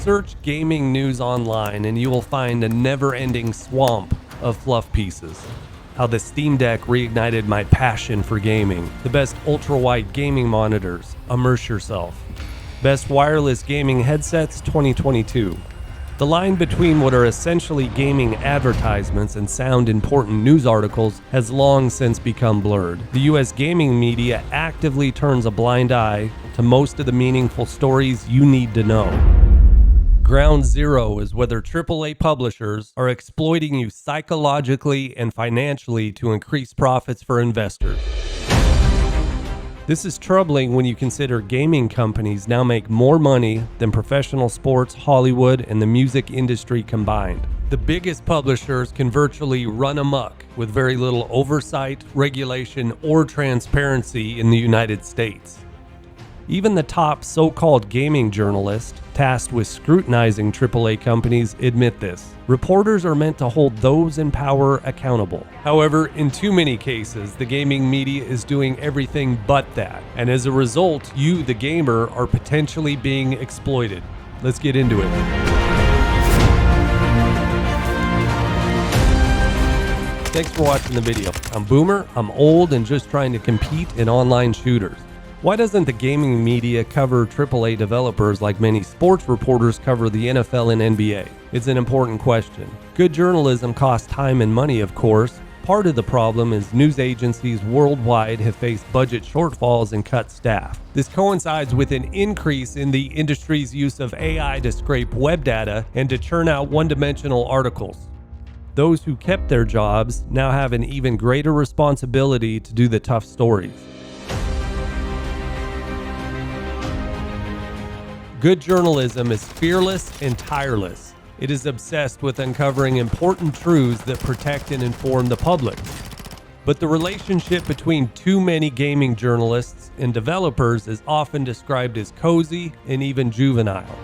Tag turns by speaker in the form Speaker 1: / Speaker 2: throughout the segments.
Speaker 1: Search gaming news online and you will find a never-ending swamp of fluff pieces. How the Steam Deck reignited my passion for gaming. The best ultra-wide gaming monitors. Immerse yourself. Best wireless gaming headsets 2022. The line between what are essentially gaming advertisements and sound important news articles has long since become blurred. The US gaming media actively turns a blind eye to most of the meaningful stories you need to know. Ground zero is whether AAA publishers are exploiting you psychologically and financially to increase profits for investors. This is troubling when you consider gaming companies now make more money than professional sports, Hollywood, and the music industry combined. The biggest publishers can virtually run amok with very little oversight, regulation, or transparency in the United States. Even the top so-called gaming journalists tasked with scrutinizing AAA companies admit this. Reporters are meant to hold those in power accountable. However, in too many cases, the gaming media is doing everything but that. And as a result, you, the gamer, are potentially being exploited. Let's get into it. Thanks for watching the video. I'm Boomer, I'm old and just trying to compete in online shooters. Why doesn't the gaming media cover AAA developers like many sports reporters cover the NFL and NBA? It's an important question. Good journalism costs time and money, of course. Part of the problem is news agencies worldwide have faced budget shortfalls and cut staff. This coincides with an increase in the industry's use of AI to scrape web data and to churn out one-dimensional articles. Those who kept their jobs now have an even greater responsibility to do the tough stories. Good journalism is fearless and tireless. It is obsessed with uncovering important truths that protect and inform the public. But the relationship between too many gaming journalists and developers is often described as cozy and even juvenile.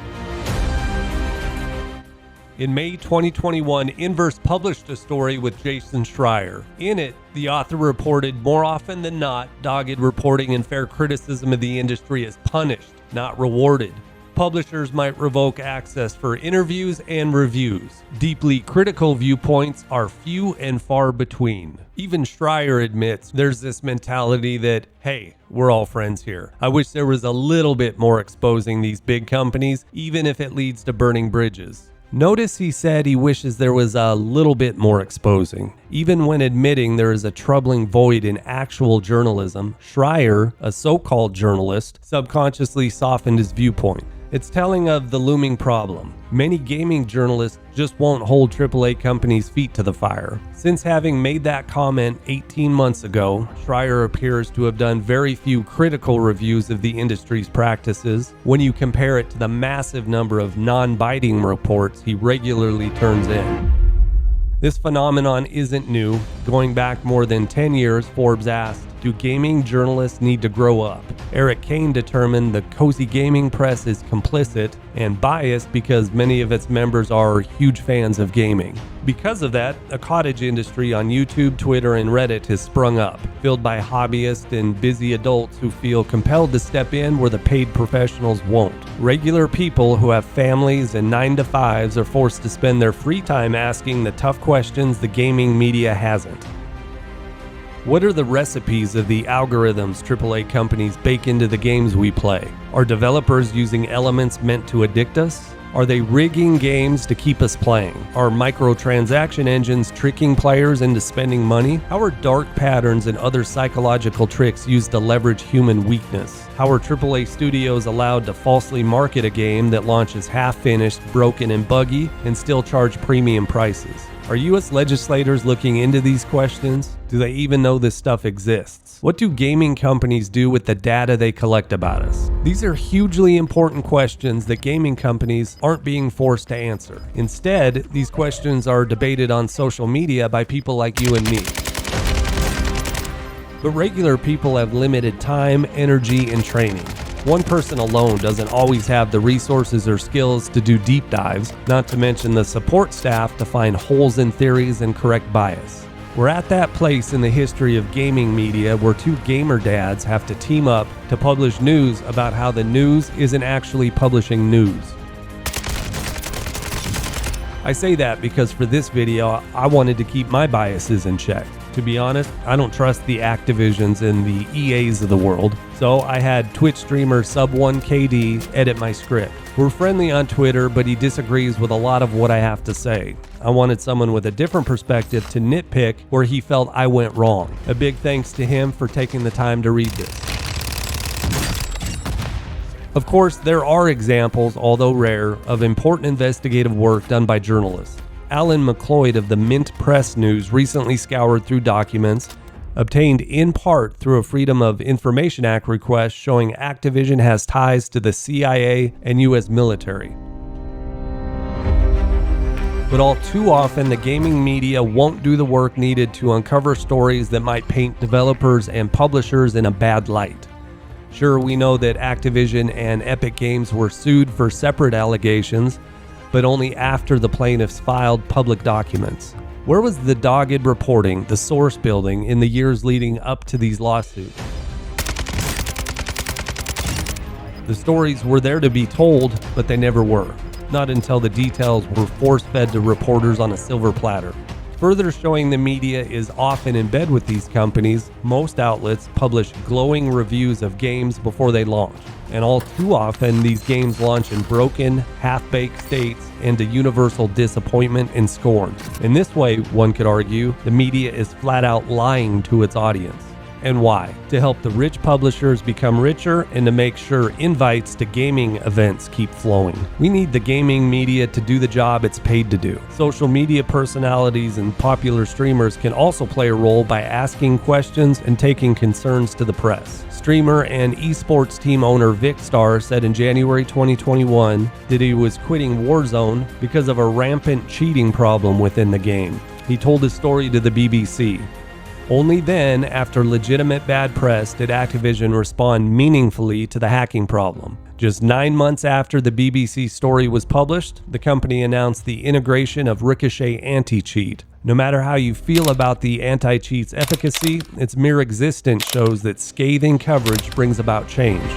Speaker 1: In May 2021, Inverse published a story with Jason Schreier. In it, the author reported more often than not, dogged reporting and fair criticism of the industry is punished, not rewarded. Publishers might revoke access for interviews and reviews. Deeply critical viewpoints are few and far between. Even Schreier admits there's this mentality that, hey, we're all friends here. I wish there was a little bit more exposing these big companies, even if it leads to burning bridges. Notice he said he wishes there was a little bit more exposing. Even when admitting there is a troubling void in actual journalism, Schreier, a so-called journalist, subconsciously softened his viewpoint. It's telling of the looming problem. Many gaming journalists just won't hold AAA companies' feet to the fire. Since having made that comment 18 months ago, Schreier appears to have done very few critical reviews of the industry's practices when you compare it to the massive number of non-biting reports he regularly turns in. This phenomenon isn't new. Going back more than 10 years, Forbes asked, do gaming journalists need to grow up? Eric Kane determined the cozy gaming press is complicit and biased because many of its members are huge fans of gaming. Because of that, a cottage industry on YouTube, Twitter, and Reddit has sprung up, filled by hobbyists and busy adults who feel compelled to step in where the paid professionals won't. Regular people who have families and 9-to-5s are forced to spend their free time asking the tough questions the gaming media hasn't. What are the recipes of the algorithms AAA companies bake into the games we play? Are developers using elements meant to addict us? Are they rigging games to keep us playing? Are microtransaction engines tricking players into spending money? How are dark patterns and other psychological tricks used to leverage human weakness? How are AAA studios allowed to falsely market a game that launches half-finished, broken, and buggy and still charge premium prices? Are U.S. legislators looking into these questions? Do they even know this stuff exists? What do gaming companies do with the data they collect about us? These are hugely important questions that gaming companies aren't being forced to answer. Instead, these questions are debated on social media by people like you and me. But regular people have limited time, energy, and training. One person alone doesn't always have the resources or skills to do deep dives, not to mention the support staff to find holes in theories and correct bias. We're at that place in the history of gaming media where two gamer dads have to team up to publish news about how the news isn't actually publishing news. I say that because for this video, I wanted to keep my biases in check. To be honest, I don't trust the Activisions and the EAs of the world, so I had Twitch streamer Sub1KD edit my script. We're friendly on Twitter, but he disagrees with a lot of what I have to say. I wanted someone with a different perspective to nitpick where he felt I went wrong. A big thanks to him for taking the time to read this. Of course, there are examples, although rare, of important investigative work done by journalists. Alan McLeod of the Mint Press News recently scoured through documents obtained in part through a Freedom of Information Act request showing Activision has ties to the CIA and U.S. military. But all too often, the gaming media won't do the work needed to uncover stories that might paint developers and publishers in a bad light. Sure, we know that Activision and Epic Games were sued for separate allegations, but only after the plaintiffs filed public documents. Where was the dogged reporting, the source building, in the years leading up to these lawsuits? The stories were there to be told, but they never were. Not until the details were force-fed to reporters on a silver platter. Further showing the media is often in bed with these companies, most outlets publish glowing reviews of games before they launch. And all too often, these games launch in broken, half-baked states and to universal disappointment and scorn. In this way, one could argue, the media is flat out lying to its audience. And why? To help the rich publishers become richer and to make sure invites to gaming events keep flowing. We need the gaming media to do the job it's paid to do. Social media personalities and popular streamers can also play a role by asking questions and taking concerns to the press. Streamer and esports team owner Vicstar said in January 2021 that he was quitting Warzone because of a rampant cheating problem within the game. He told his story to the BBC. Only then, after legitimate bad press, did Activision respond meaningfully to the hacking problem. Just 9 months after the BBC story was published, the company announced the integration of Ricochet anti-cheat. No matter how you feel about the anti-cheat's efficacy, its mere existence shows that scathing coverage brings about change.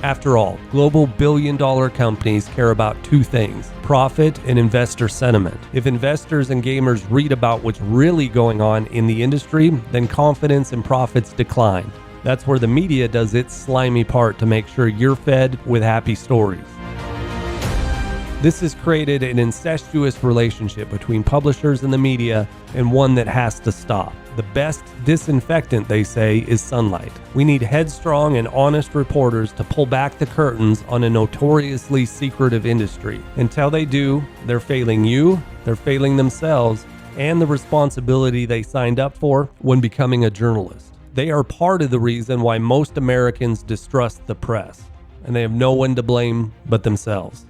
Speaker 1: After all, global billion-dollar companies care about two things: profit and investor sentiment. If investors and gamers read about what's really going on in the industry, then confidence and profits decline. That's where the media does its slimy part to make sure you're fed with happy stories. This has created an incestuous relationship between publishers and the media, and one that has to stop. The best disinfectant, they say, is sunlight. We need headstrong and honest reporters to pull back the curtains on a notoriously secretive industry. Until they do, they're failing you, they're failing themselves, and the responsibility they signed up for when becoming a journalist. They are part of the reason why most Americans distrust the press, and they have no one to blame but themselves.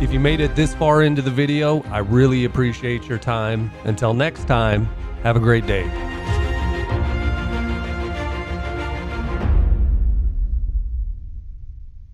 Speaker 1: If you made it this far into the video, I really appreciate your time. Until next time, have a great day.